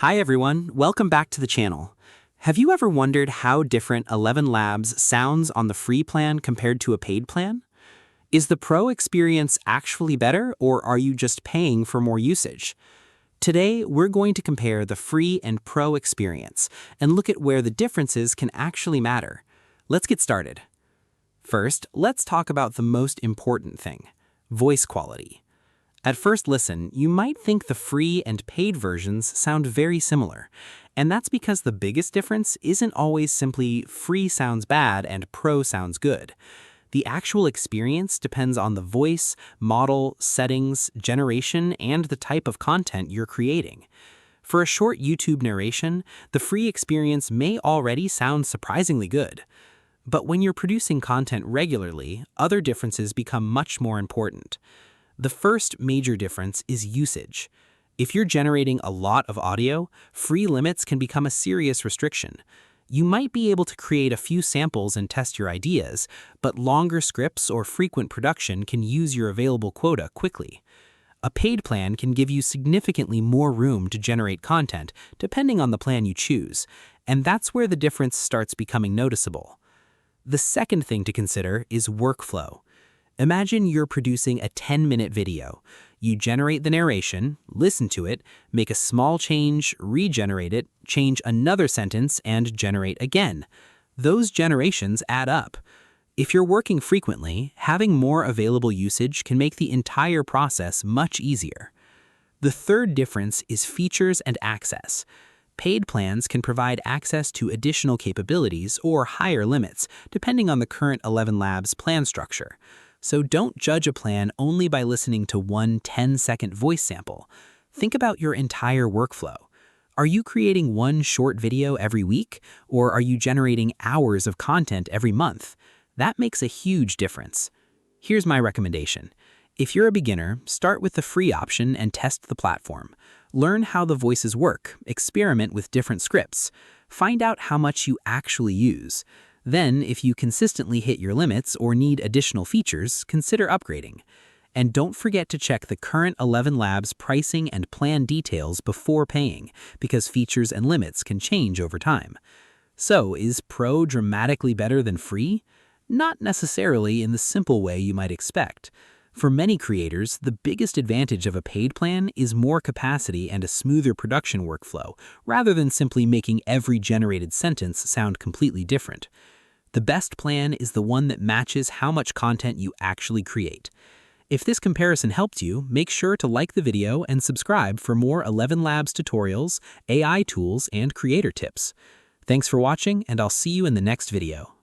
Hi everyone, welcome back to the channel. Have you ever wondered how different ElevenLabs sounds on the free plan compared to a paid plan? Is the Pro experience actually better, or are you just paying for more usage? Today, we're going to compare the free and Pro experience and look at where the differences can actually matter. Let's get started. First, let's talk about the most important thing: voice quality. At first listen, you might think the free and paid versions sound very similar, and that's because the biggest difference isn't always simply free sounds bad and Pro sounds good. The actual experience depends on the voice, model, settings, generation, and the type of content you're creating. For a short YouTube narration, the free experience may already sound surprisingly good. But when you're producing content regularly, other differences become much more important. The first major difference is usage. If you're generating a lot of audio, free limits can become a serious restriction. You might be able to create a few samples and test your ideas, but longer scripts or frequent production can use your available quota quickly. A paid plan can give you significantly more room to generate content, depending on the plan you choose, and that's where the difference starts becoming noticeable. The second thing to consider is workflow. Imagine you're producing a 10-minute video. You generate the narration, listen to it, make a small change, regenerate it, change another sentence, and generate again. Those generations add up. If you're working frequently, having more available usage can make the entire process much easier. The third difference is features and access. Paid plans can provide access to additional capabilities or higher limits, depending on the current ElevenLabs plan structure. So don't judge a plan only by listening to one 10-second voice sample. Think about your entire workflow. Are you creating one short video every week, or are you generating hours of content every month? That makes a huge difference. Here's my recommendation. If you're a beginner, start with the free option and test the platform. Learn how the voices work, experiment with different scripts, find out how much you actually use. Then, if you consistently hit your limits or need additional features, consider upgrading. And don't forget to check the current ElevenLabs pricing and plan details before paying, because features and limits can change over time. So, is Pro dramatically better than free? Not necessarily in the simple way you might expect. For many creators, the biggest advantage of a paid plan is more capacity and a smoother production workflow, rather than simply making every generated sentence sound completely different. The best plan is the one that matches how much content you actually create. If this comparison helped you, make sure to like the video and subscribe for more ElevenLabs tutorials, AI tools, and creator tips. Thanks for watching, and I'll see you in the next video.